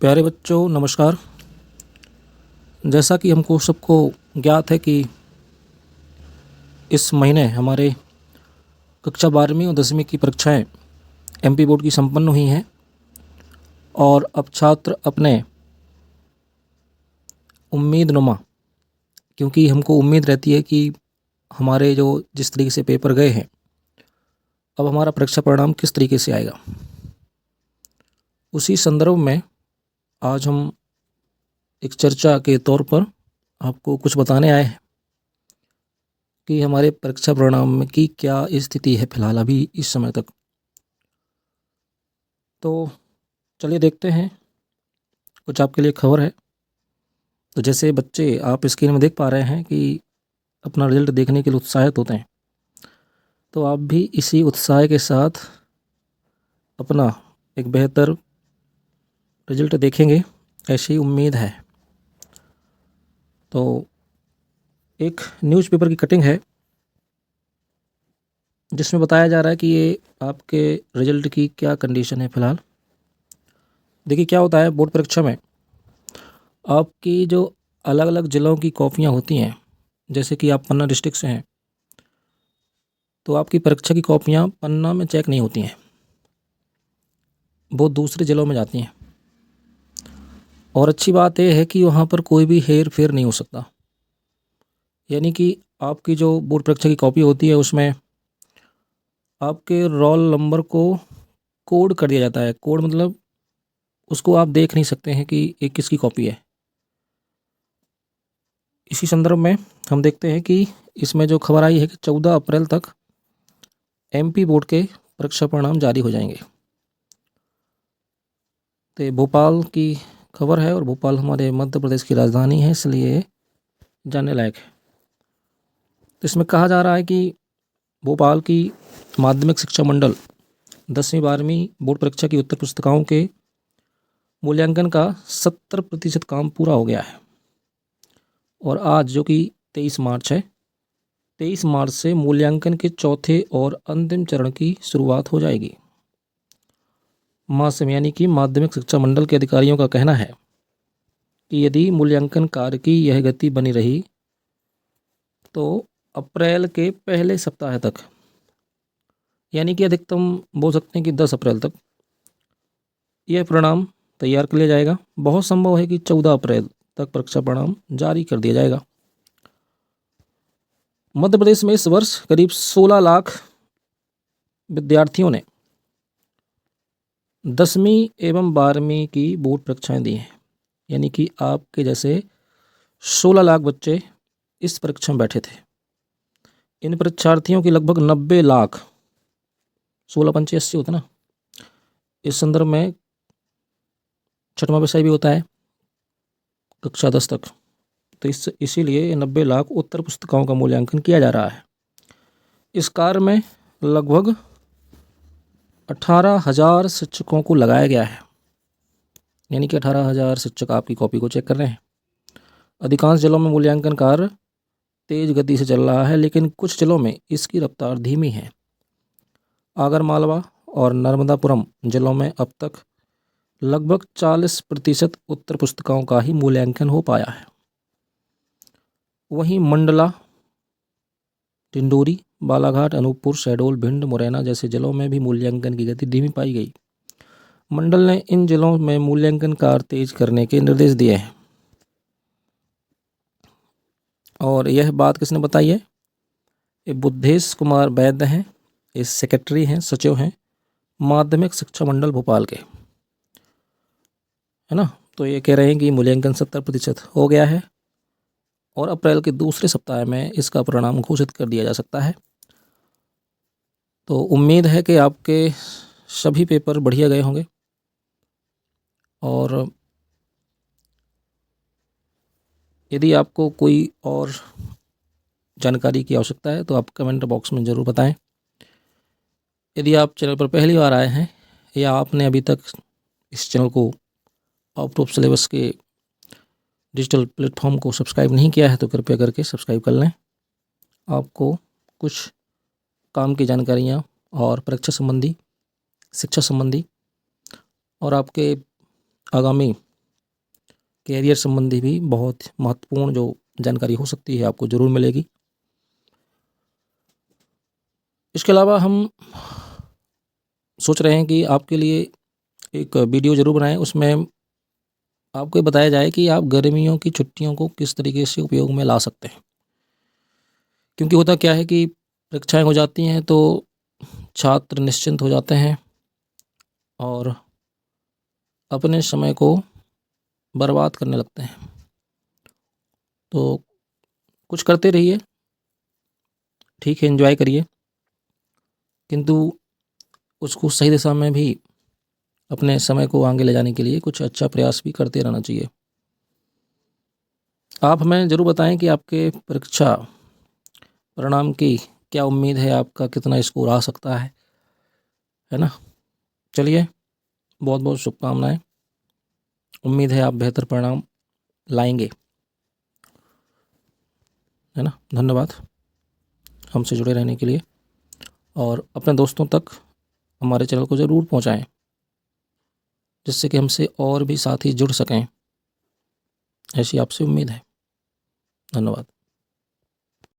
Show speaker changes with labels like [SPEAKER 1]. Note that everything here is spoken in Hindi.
[SPEAKER 1] प्यारे बच्चों नमस्कार। जैसा कि हमको सबको ज्ञात है कि इस महीने हमारे कक्षा 12वीं और 10वीं की परीक्षाएं एमपी बोर्ड की संपन्न हुई हैं और अब छात्र अपने उम्मीदनुमा, क्योंकि हमको उम्मीद रहती है कि हमारे जो जिस तरीके से पेपर गए हैं अब हमारा परीक्षा परिणाम किस तरीके से आएगा, उसी संदर्भ में आज हम एक चर्चा के तौर पर आपको कुछ बताने आए हैं कि हमारे परीक्षा परिणाम की क्या स्थिति है फिलहाल अभी इस समय तक। तो चलिए देखते हैं, कुछ आपके लिए खबर है। तो जैसे बच्चे आप स्क्रीन में देख पा रहे हैं कि अपना रिजल्ट देखने के लिए उत्साहित होते हैं, तो आप भी इसी उत्साह के साथ अपना एक बेहतर रिजल्ट देखेंगे, ऐसी उम्मीद है। तो एक न्यूज़पेपर की कटिंग है जिसमें बताया जा रहा है कि ये आपके रिजल्ट की क्या कंडीशन है फ़िलहाल। देखिए क्या होता है, बोर्ड परीक्षा में आपकी जो अलग अलग ज़िलों की कॉपियाँ होती हैं, जैसे कि आप पन्ना डिस्ट्रिक्ट से हैं तो आपकी परीक्षा की कॉपियाँ पन्ना में चेक नहीं होती हैं, वो दूसरे ज़िलों में जाती हैं। और अच्छी बात यह है कि वहाँ पर कोई भी हेर फेर नहीं हो सकता, यानी कि आपकी जो बोर्ड परीक्षा की कॉपी होती है उसमें आपके रोल नंबर को कोड कर दिया जाता है। कोड मतलब उसको आप देख नहीं सकते हैं कि ये किसकी कॉपी है। इसी संदर्भ में हम देखते हैं कि इसमें जो खबर आई है कि 14 अप्रैल तक एमपी बोर्ड के परीक्षा परिणाम जारी हो जाएंगे। तो ये भोपाल की खबर है और भोपाल हमारे मध्य प्रदेश की राजधानी है, इसलिए जानने लायक है। तो इसमें कहा जा रहा है कि भोपाल की माध्यमिक शिक्षा मंडल 10वीं 12वीं बोर्ड परीक्षा की उत्तर पुस्तिकाओं के मूल्यांकन का 70% काम पूरा हो गया है और आज जो कि 23 मार्च है, 23 मार्च से मूल्यांकन के चौथे और अंतिम चरण की शुरुआत हो जाएगी। मासम यानी कि माध्यमिक शिक्षा मंडल के अधिकारियों का कहना है कि यदि मूल्यांकन कार्य की यह गति बनी रही तो अप्रैल के पहले सप्ताह तक, यानी कि अधिकतम बोल सकते हैं कि 10 अप्रैल तक यह परिणाम तैयार कर लिया जाएगा। बहुत संभव है कि 14 अप्रैल तक परीक्षा परिणाम जारी कर दिया जाएगा। मध्य प्रदेश में इस वर्ष करीब 16 लाख विद्यार्थियों ने 10वीं एवं 12वीं की बोर्ड परीक्षाएं दी हैं, यानी कि आपके जैसे 16 लाख बच्चे इस परीक्षा में बैठे थे। इन परीक्षार्थियों की लगभग 90 लाख, 16 पंचे 80 होता ना, इस संदर्भ में छठवां विषय भी होता है कक्षा 10 तक, तो इसीलिए 90 लाख उत्तर पुस्तिकाओं का मूल्यांकन किया जा रहा है। इस कार्य में लगभग 18,000 शिक्षकों को लगाया गया है, यानी कि 18,000 शिक्षक आपकी कॉपी को चेक कर रहे हैं। अधिकांश जिलों में मूल्यांकन कार्य तेज गति से चल रहा है, लेकिन कुछ जिलों में इसकी रफ्तार धीमी है। आगरमालवा और नर्मदापुरम जिलों में अब तक लगभग 40% उत्तर पुस्तिकाओं का ही मूल्यांकन हो पाया है। वहीं मंडला, डिंडोरी, बालाघाट, अनूपपुर, शहडोल, भिंड, मुरैना जैसे जिलों में भी मूल्यांकन की गति धीमी पाई गई। मंडल ने इन जिलों में मूल्यांकन कार्य तेज करने के निर्देश दिए हैं। और यह बात किसने बताई है? ये बुद्धेश कुमार वैद्य हैं, इस सेक्रेटरी हैं, सचिव हैं माध्यमिक शिक्षा मंडल भोपाल के, है ना। तो ये कह रहे हैं कि मूल्यांकन 70% हो गया है और अप्रैल के दूसरे सप्ताह में इसका परिणाम घोषित कर दिया जा सकता है। तो उम्मीद है कि आपके सभी पेपर बढ़िया गए होंगे और यदि आपको कोई और जानकारी की आवश्यकता है तो आप कमेंट बॉक्स में ज़रूर बताएं। यदि आप चैनल पर पहली बार आए हैं या आपने अभी तक इस चैनल को आउट ऑफ सिलेबस के डिजिटल प्लेटफॉर्म को सब्सक्राइब नहीं किया है तो कृपया करके सब्सक्राइब कर लें। आपको कुछ काम की जानकारियाँ और परीक्षा संबंधी, शिक्षा संबंधी और आपके आगामी कैरियर संबंधी भी बहुत महत्वपूर्ण जो जानकारी हो सकती है आपको ज़रूर मिलेगी। इसके अलावा हम सोच रहे हैं कि आपके लिए एक वीडियो ज़रूर बनाएं, उसमें आपको ये बताया जाए कि आप गर्मियों की छुट्टियों को किस तरीके से उपयोग में ला सकते हैं। क्योंकि होता क्या है कि परीक्षाएं हो जाती हैं तो छात्र निश्चिंत हो जाते हैं और अपने समय को बर्बाद करने लगते हैं। तो कुछ करते रहिए, ठीक है, एंजॉय करिए, किंतु उसको सही दिशा में भी अपने समय को आगे ले जाने के लिए कुछ अच्छा प्रयास भी करते रहना चाहिए। आप हमें ज़रूर बताएं कि आपके परीक्षा परिणाम की क्या उम्मीद है, आपका कितना स्कोर आ सकता है ना। चलिए, बहुत बहुत शुभकामनाएं। उम्मीद है आप बेहतर परिणाम लाएंगे, है ना। धन्यवाद हमसे जुड़े रहने के लिए, और अपने दोस्तों तक हमारे चैनल को ज़रूर पहुंचाएं, जिससे कि हमसे और भी साथी जुड़ सकें, ऐसी आपसे उम्मीद है। धन्यवाद।